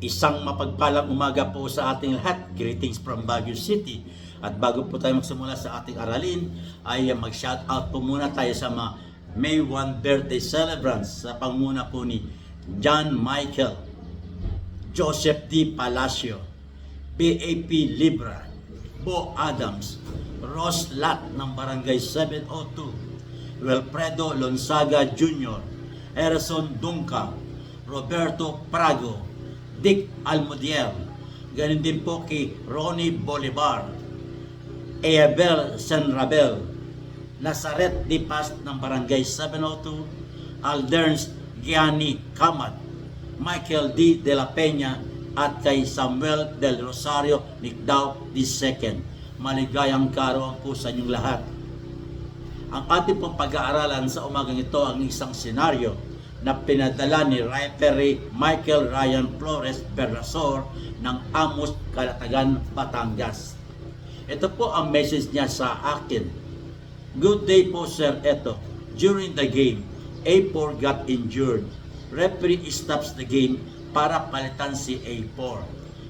Isang mapagpalang umaga po sa ating lahat. Greetings from Baguio City. At bago po tayo magsimula sa ating aralin, ay mag-shoutout po muna tayo sa mga May 1 birthday celebrants sa panguna po ni John Michael, Joseph D. Palacio, PAP Libra, Bo Adams, Ross Lat ng Barangay 702, Wilfredo Lonzaga Jr., Erson Dunca, Roberto Prago, Dick Almudiel, ganun din po kay Ronnie Bolivar, Eabel Sanrabel, Nazaret Di Paz ng Barangay 702, Alderns Gianni Kamat, Michael D. De La Peña, at kay Samuel Del Rosario Nicdao II. Maligayang kaarawan po sa inyong lahat. Ang ating pong pag-aaralan sa umagang ito ang isang senaryo na pinadala ni Referee Michael Ryan Flores Bernasor ng Amos, Calatagan, Batangas. Ito po ang message niya sa akin. Good day po sir, eto. During the game, A4 got injured. Referee stops the game para palitan si A4.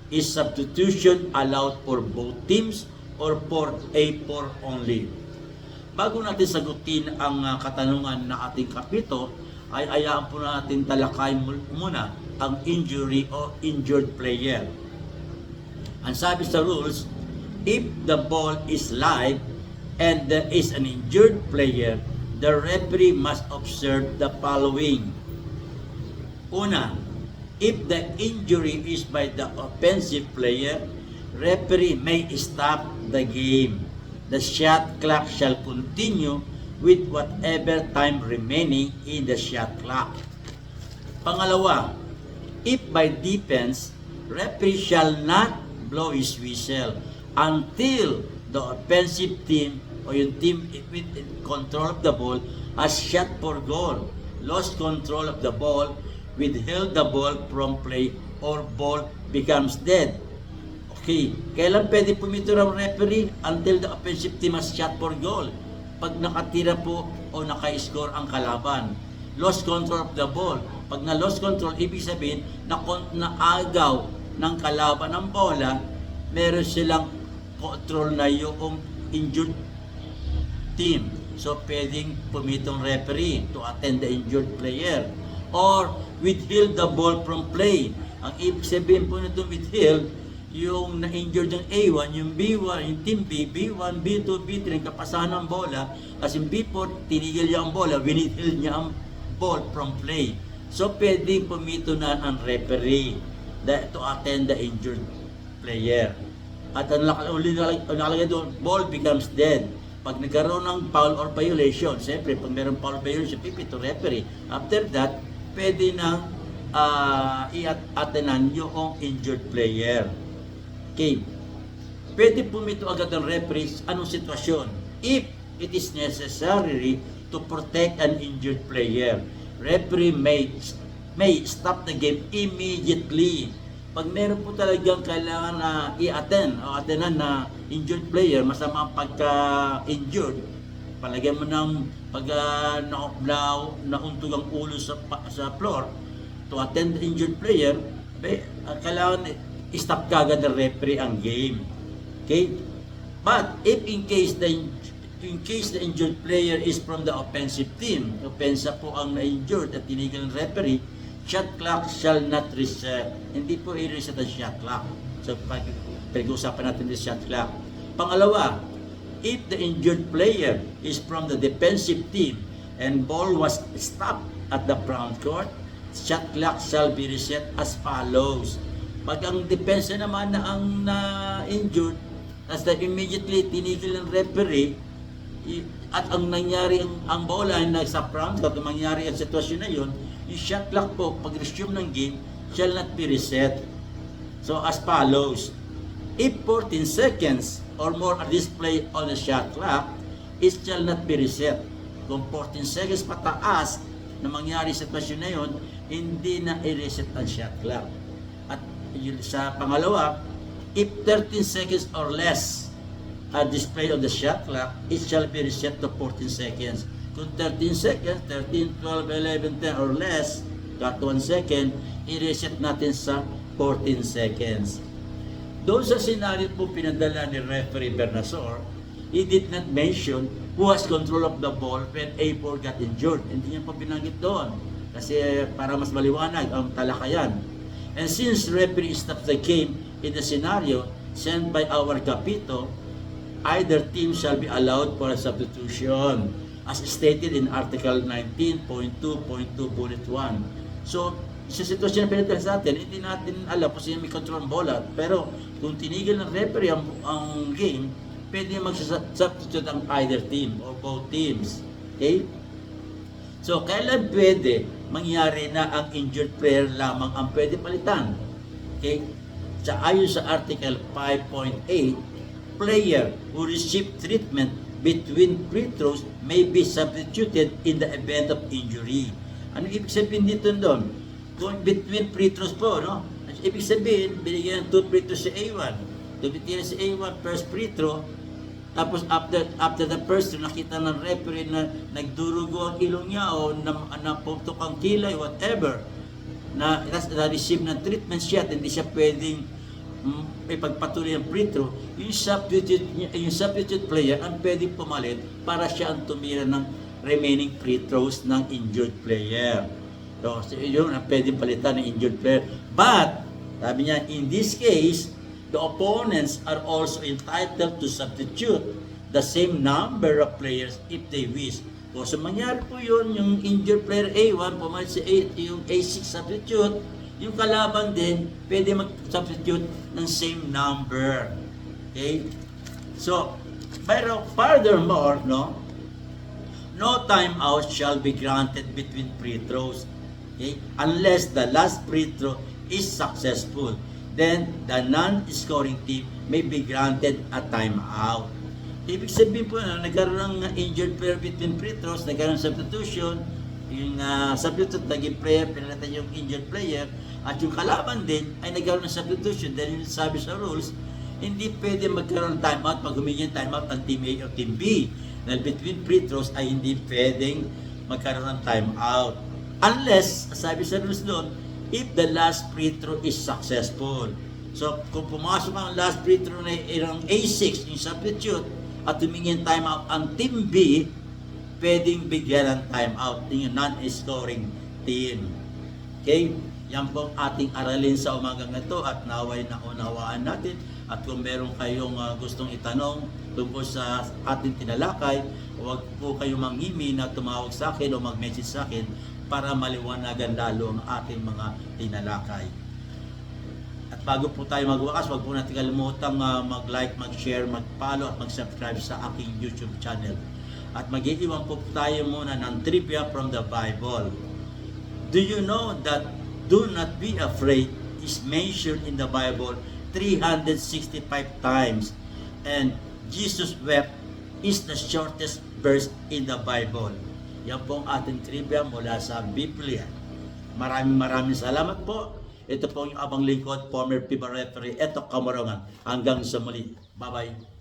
Is substitution allowed for both teams or for A4 only? Bago natin sagutin ang katanungan na ating kapito, ay ayaan po natin talakayin muna ang injury o injured player. Ang sabi sa rules, if the ball is live and there is an injured player, the referee must observe the following. Una, if the injury is by the offensive player, referee may stop the game. The shot clock shall continue with whatever time remaining in the shot clock. Pangalawa, if by defense, referee shall not blow his whistle until the offensive team o yung team with control of the ball has shot for goal, lost control of the ball, withheld the ball from play, or ball becomes dead. Okay, kailan pwede pumito ng referee? Until the offensive team has shot for goal. Pag nakatira po o naka-score ang kalaban. Lost control of the ball. Pag na-lost control, ibig sabihin na agaw ng kalaban ng bola, meron silang control na yung injured team. So, pwedeng pumitong referee to attend the injured player. Or, withhold the ball from play. Ang ibig sabihin po nito withhold, yung na-injured ng A1, yung B1, yung team B, B1, B2, B3, kapasahan ng bola, kasi yung B4, tinigil niya ang bola, winithil niya ang ball from play. So, pwedeng pumito na ang referee to attend the injured player. At ang nakalagay doon, ball becomes dead. Pag nagkaroon ng foul or violation, siyempre, pag mayroong foul violation, pipito referee. After that, pwede nang i-attenan yung injured player. Okay. Pwede pumito agad ang referee anong sitwasyon? If it is necessary to protect an injured player, referee may stop the game immediately. Pag meron po talagang kailangan na i-attend o attenan na injured player, masama ang pagka-injured, palagay mo ng pag nauntog ang ulo sa floor, to attend the injured player, kailangan stop kagad ng referee ang game. Okay? But if in case the injured player is from the offensive team, offensa po ang na-injured at tinigil ng referee, shot clock shall not reset. Hindi po i-reset ang shot clock. So, pag-usapan natin yung shot clock. Pangalawa, if the injured player is from the defensive team and ball was stopped at the front court, shot clock shall be reset as follows. Pag ang depensa naman na ang na-injured, as immediately tinigil ng referee, at ang nangyari ang bola ay nasa front court, ang mangyari ang sitwasyon na yun, yung shot clock po, pag resume ng game, shall not be reset. So as follows, if 14 seconds or more are displayed on the shot clock, it shall not be reset. Kung 14 seconds pataas na mangyari sa sitwasyon na yun, hindi na i-reset ang shot clock. At sa pangalawa, if 13 seconds or less are displayed on the shot clock, it shall be reset to 14 seconds. Kung 13 seconds, 13, 12, 11, 10 or less, got 1 second, i-reset natin sa 14 seconds. Doon sa scenario po pinadala ni referee Bernasor, he did not mention who has control of the ball when A4 got injured. Hindi niya pa binanggit doon kasi para mas maliwanag ang talakayan. And since referee stops the game in the scenario sent by our Capito, either team shall be allowed for a substitution as stated in Article 19.2.2 Bullet 1. So, sa sitwasyon na pinatala sa atin, hindi natin alam kung sino may control ng bola. Pero kung tinigil ng referee ang game, pwede mag-substitute ang either team or both teams. Okay? So, kailan pwede mangyari na ang injured player lamang ang pwede palitan? Okay? Ayon sa Article 5.8, player who received treatment between free throws may be substituted in the event of injury. Ano ibig sabihin dito doon? Kung between free throws po, no? Ibig sabihin, binigyan ng 2 free throws si A1. Tumitira si A1 first free throw, tapos after the first throw, nakita ng referee na nagdurugo ang ilong niya o naputok ang kilay, whatever, na-receive ng treatment siya at hindi siya pwedeng ipagpatuloy ang free throw, yung substitute player ang pwedeng pumalit para siya ang tumira ng remaining free throws ng injured player. So, yun ang pwedeng palitan ng injured player. But, sabi niya, in this case, the opponents are also entitled to substitute the same number of players if they wish. So, mangyari po yun, yung injured player A1, pumalit si yung A6 substitute, yung kalaban din, pwede mag-substitute ng same number. Okay? So, pero furthermore, no timeout shall be granted between free throws. Okay? Unless the last free throw is successful, then the non-scoring team may be granted a timeout. Ibig sabihin po na nagkaroon ng injured player between free throws, nagkaroon ng substitution, yung substitute naging player, pinalitan yung injured player, at yung kalaban din ay nagkaroon ng substitution dahil sabi sa rules, hindi pwede magkaroon ng timeout pag humingi ng timeout ng team A o team B. Dahil between free throws ay hindi pwedeng magkaroon ng timeout. Unless, sabi sa rules doon, if the last free throw is successful. So, kung pumasok ang last free throw na irang A6, yung substitute, at tumingin timeout ang team B, pwedeng bigyan ng timeout yung non-scoring team. Okay? Yan po ating aralin sa umagang ito at naway na unawaan natin. At kung meron kayong gustong itanong tungkol sa ating tinalakay, huwag po kayong mangimi na tumawag sa akin o mag-message sa akin para maliwanagan lalo ang ating mga tinalakay. At bago po tayo magwakas, huwag po natin kalimutang mag-like, mag-share, mag-follow at mag-subscribe sa aking YouTube channel. At mag-iiwan po tayo muna ng trivia from the Bible. Do you know that do not be afraid is mentioned in the Bible 365 times, and Jesus wept is the shortest verse in the Bible. Yan po ang ating trivia mula sa Biblia. Maraming salamat po. Ito po yung abang lingkod, former FIBA referee, Eto Kamarongan. Hanggang sa muli. Bye-bye.